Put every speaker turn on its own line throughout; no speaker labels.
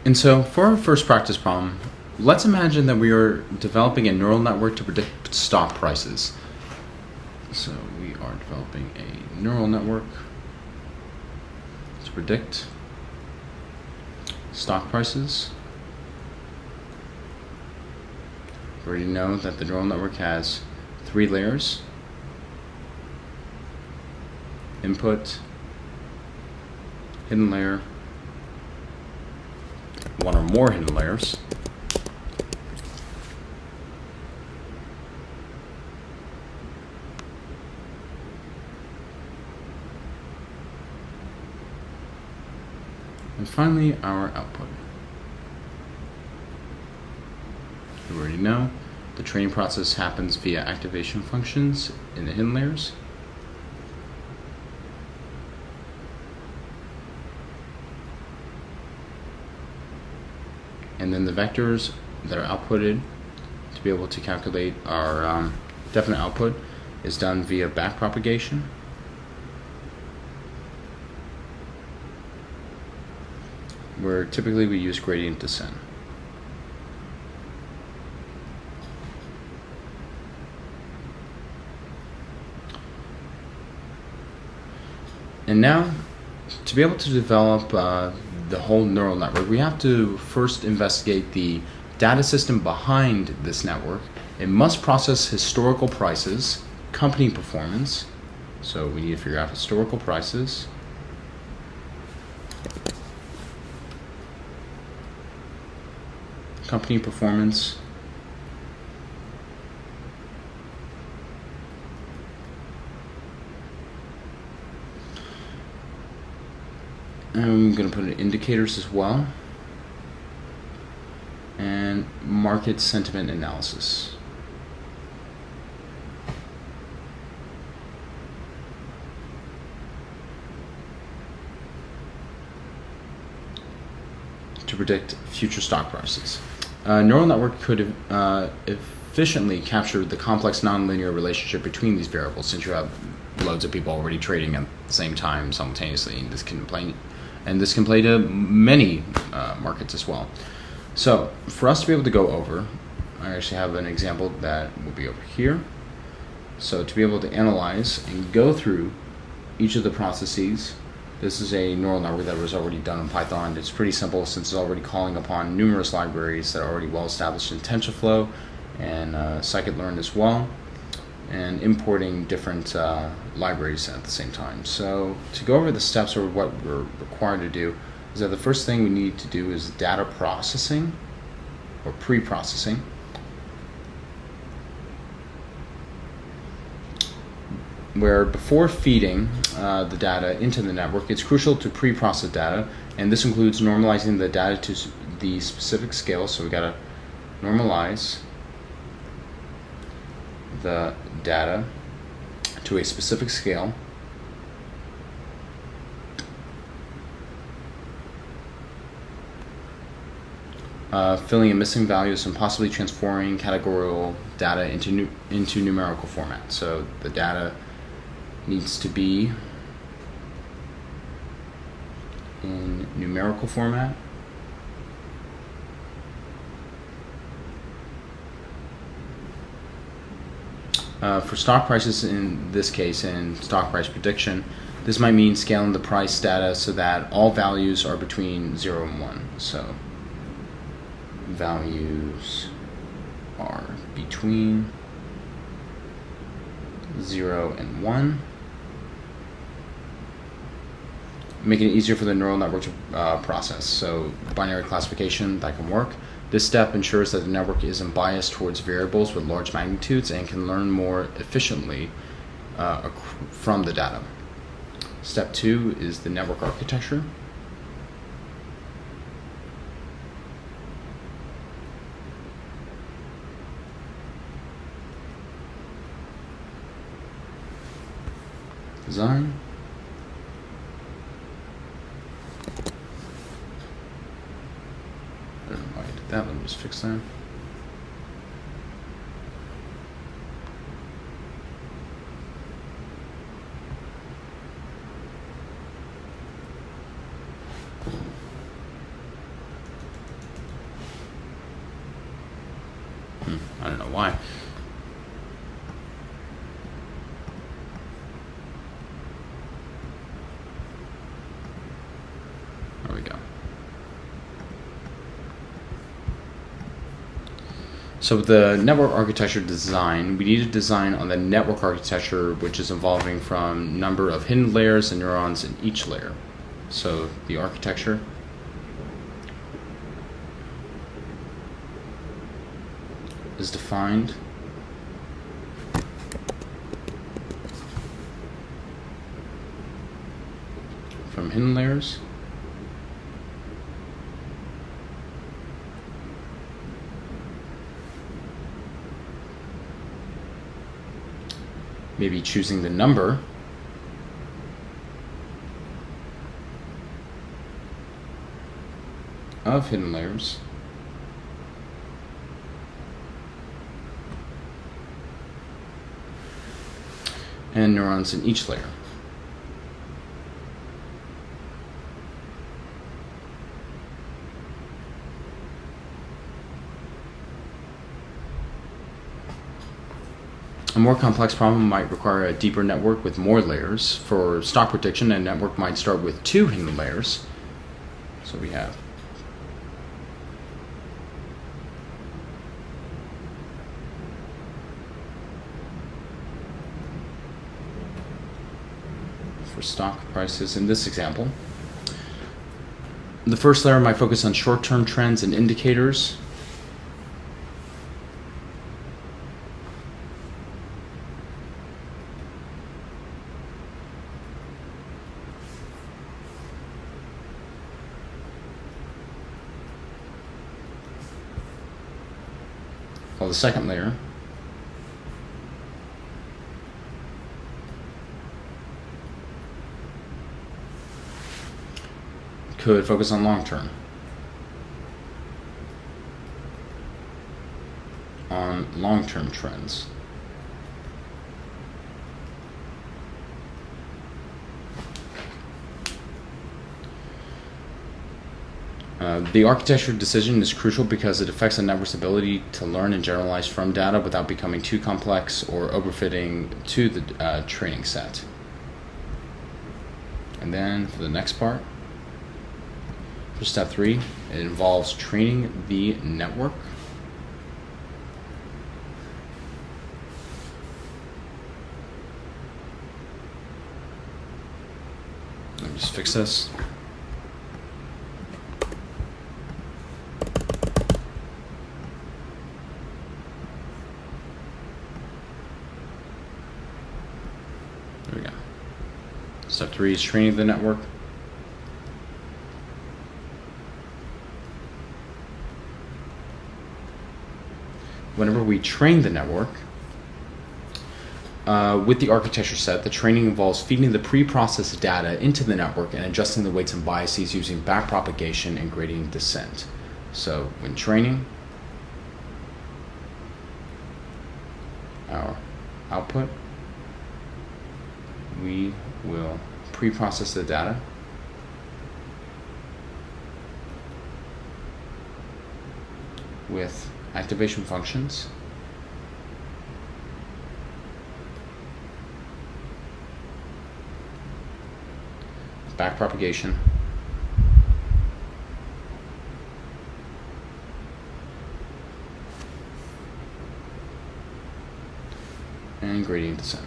And so for our first practice problem, let's imagine that we are developing a neural network to predict stock prices. So we are developing a neural network to predict stock prices. We already know that the neural network has 3 layers: input, hidden layer, one or more hidden layers. And finally, our output. We already know the training process happens via activation functions in the hidden layers. And then the vectors that are outputted to be able to calculate our definite output is done via backpropagation. Where typically we use gradient descent. And now, to be able to develop the whole neural network, we have to first investigate the data system behind this network. It must process historical prices, company performance. So we need to figure out historical prices. Company performance. I'm going to put in indicators as well. And market sentiment analysis. To predict future stock prices. A neural network could efficiently capture the complex nonlinear relationship between these variables, since you have loads of people already trading at the same time simultaneously, and this can play to many markets as well. So for us to be able to go over, I actually have an example that will be over here. So to be able to analyze and go through each of the processes. This is a neural network that was already done in Python. It's pretty simple since it's already calling upon numerous libraries that are already well established in TensorFlow and scikit-learn as well, and importing different libraries at the same time. So to go over the steps or what we're required to do is that the first thing we need to do is data processing or pre-processing. Where before feeding the data into the network, it's crucial to pre-process data, and this includes normalizing the data to the specific scale. So we gotta normalize the data to a specific scale. Filling in missing values and possibly transforming categorical data into numerical format. So the data needs to be in numerical format. For stock prices, in this case, in stock price prediction, this might mean scaling the price data so that all values are between 0 and 1. So values are between 0 and 1. Making it easier for the neural network to process. So binary classification, that can work. This step ensures that the network isn't biased towards variables with large magnitudes and can learn more efficiently from the data. Step 2 is the network architecture. Design. I don't know why I did that. Let me just fix that. I don't know why. There we go. So with the network architecture design, we need to design on the network architecture, which is evolving from number of hidden layers and neurons in each layer. So the architecture is defined from hidden layers maybe choosing the number of hidden layers and neurons in each layer. A more complex problem might require a deeper network with more layers. For stock prediction, a network might start with 2 hidden layers. So we have for stock prices in this example. The first layer might focus on short-term trends and indicators. While the second layer could focus on long-term, trends. The architecture decision is crucial because it affects the network's ability to learn and generalize from data without becoming too complex or overfitting to the training set. And then for the next part, for step 3, it involves training the network. Let me just fix this. There we go. Step 3 is training the network. Whenever we train the network, with the architecture set, the training involves feeding the pre-processed data into the network and adjusting the weights and biases using backpropagation and gradient descent. So when training, our output, we will pre-process the data with activation functions backpropagation and gradient descent.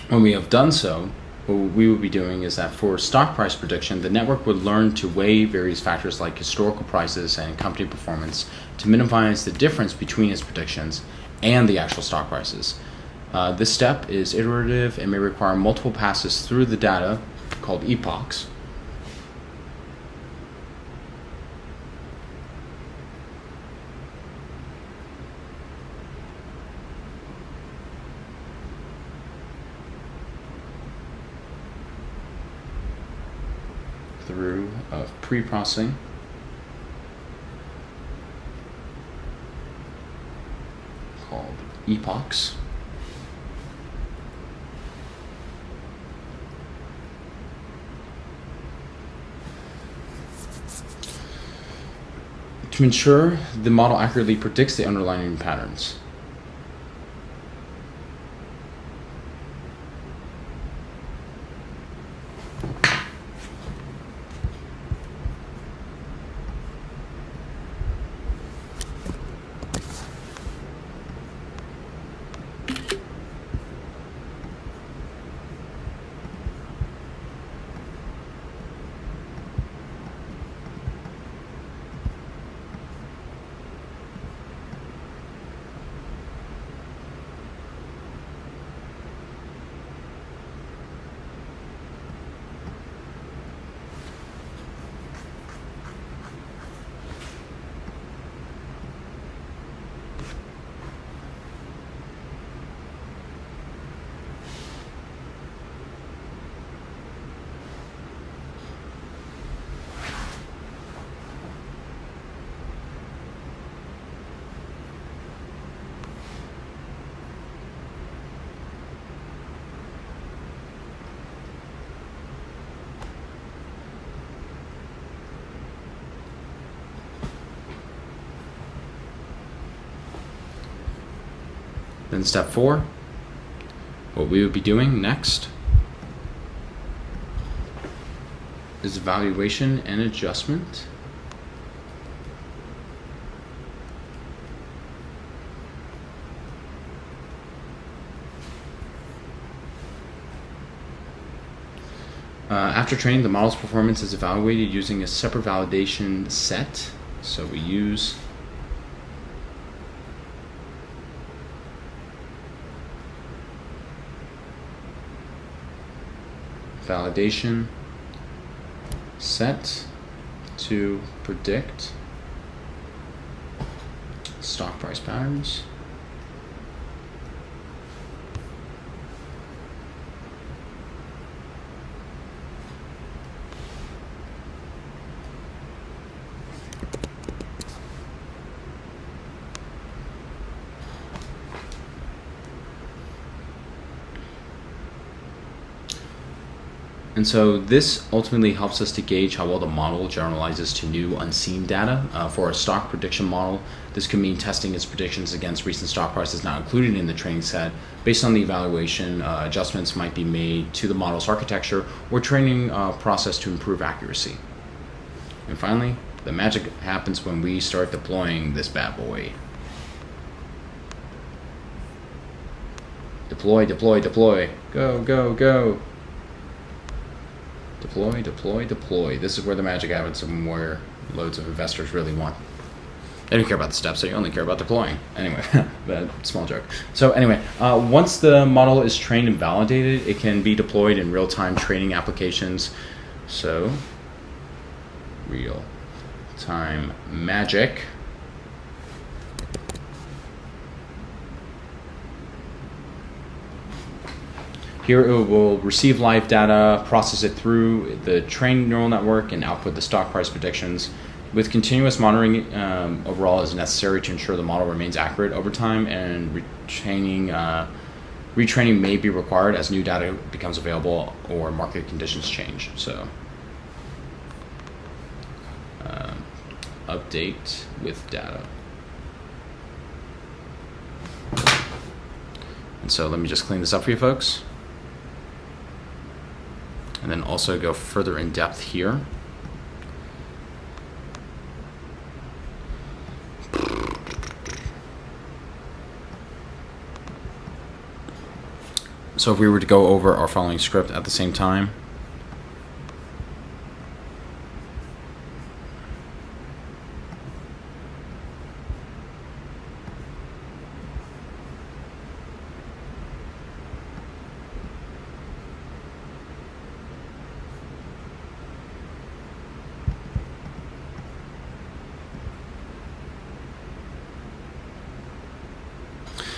When we have done so, what we would be doing is that for stock price prediction, the network would learn to weigh various factors like historical prices and company performance to minimize the difference between its predictions and the actual stock prices. This step is iterative and may require multiple passes through the data, called epochs. Through of pre-processing called epochs. to ensure the model accurately predicts the underlying patterns. Then step 4, what we would be doing next is evaluation and adjustment. After training, the model's performance is evaluated using a separate validation set. So we use validation set to predict stock price patterns. And so this ultimately helps us to gauge how well the model generalizes to new unseen data. For a stock prediction model, this could mean testing its predictions against recent stock prices not included in the training set. Based on the evaluation, adjustments might be made to the model's architecture or training process to improve accuracy. And finally, the magic happens when we start deploying this bad boy. Deploy, deploy, deploy. Go, go, go. Deploy, deploy, deploy. This is where the magic happens and where loads of investors really want. They don't care about the steps, they only care about deploying. Anyway, small joke. So anyway, once the model is trained and validated, it can be deployed in real-time training applications. So, real-time magic. Here it will receive live data, process it through the trained neural network, and output the stock price predictions. With continuous monitoring overall is necessary to ensure the model remains accurate over time, and retraining may be required as new data becomes available or market conditions change. So, update with data. And so let me just clean this up for you folks. And then also go further in depth here. So if we were to go over our following script at the same time,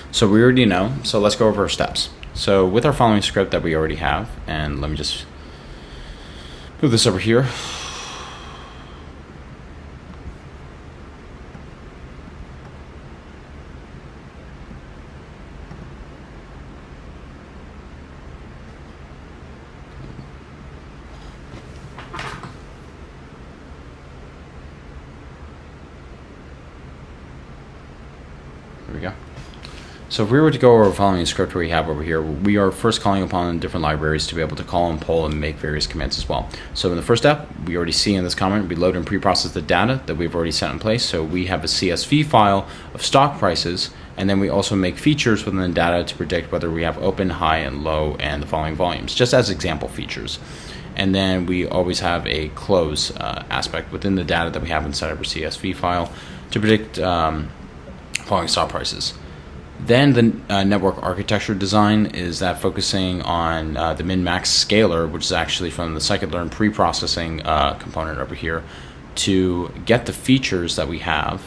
so we already know, so let's go over our steps. So with our following script that we already have, and let me just move this over here. So if we were to go over following the script we have over here, we are first calling upon different libraries to be able to call and pull and make various commands as well. So in the first step, we already see in this comment, we load and pre-process the data that we've already set in place. So we have a CSV file of stock prices, and then we also make features within the data to predict whether we have open, high, and low, and the following volumes, just as example features. And then we always have a close aspect within the data that we have inside of our CSV file to predict following stock prices. Then the network architecture design is that focusing on the min-max scaler, which is actually from the scikit-learn pre-processing component over here, to get the features that we have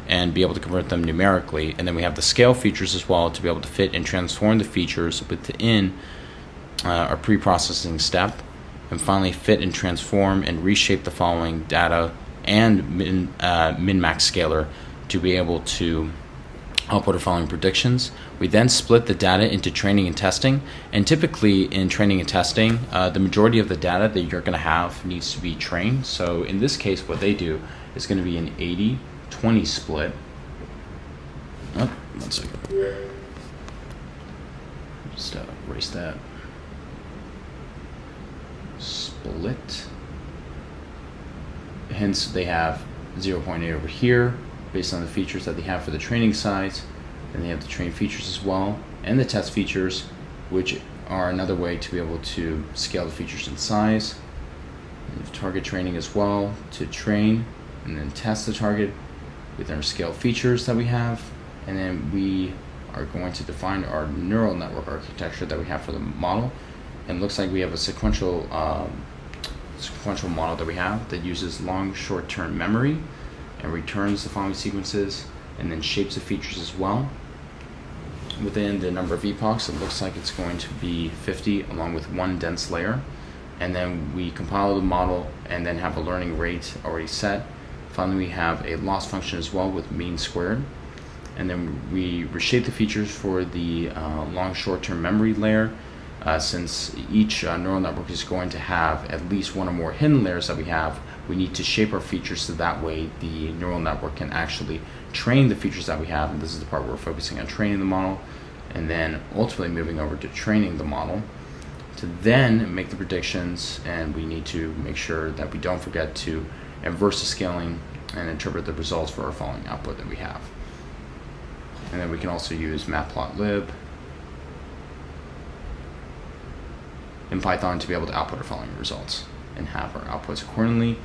and be able to convert them numerically. And then we have the scale features as well to be able to fit and transform the features within our pre-processing step. And finally, fit and transform and reshape the following data and min-max scaler to be able to output our following predictions. We then split the data into training and testing, and typically in training and testing, the majority of the data that you're going to have needs to be trained. So in this case, what they do is going to be an 80-20 split. Oh, 1 second. Just erase that. Split. Hence, they have 0.8 over here, based on the features that they have for the training size, and they have the train features as well, and the test features, which are another way to be able to scale the features in size. And target training as well to train and then test the target with our scale features that we have, and then we are going to define our neural network architecture that we have for the model. And it looks like we have a sequential model that we have that uses long short-term memory and returns the following sequences and then shapes the features as well. Within the number of epochs, it looks like it's going to be 50 along with one dense layer. And then we compile the model and then have a learning rate already set. Finally, we have a loss function as well with mean squared. And then we reshape the features for the long short-term memory layer. Since each neural network is going to have at least one or more hidden layers that we have, we need to shape our features so that way the neural network can actually train the features that we have. And this is the part where we're focusing on training the model, and then ultimately moving over to training the model to then make the predictions. And we need to make sure that we don't forget to inverse the scaling and interpret the results for our following output that we have. And then we can also use matplotlib in Python to be able to output our following results and have our outputs accordingly.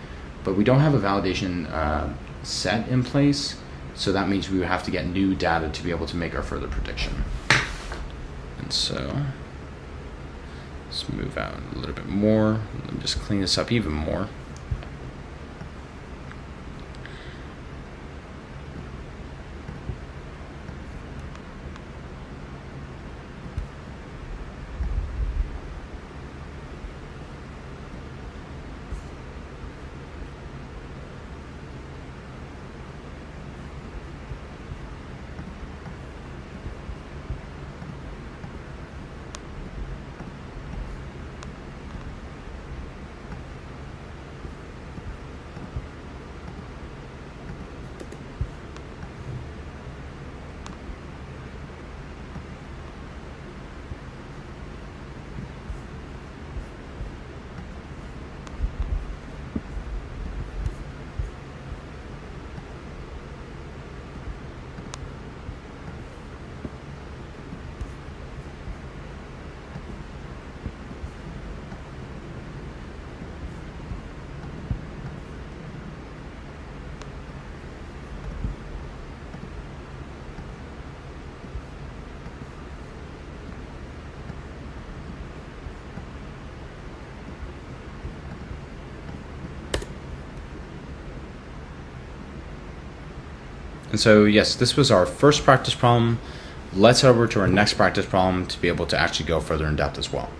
But we don't have a validation set in place, so that means we would have to get new data to be able to make our further prediction. And so let's move out a little bit more. Let me just clean this up even more. And so, yes, this was our first practice problem. Let's head over to our next practice problem to be able to actually go further in depth as well.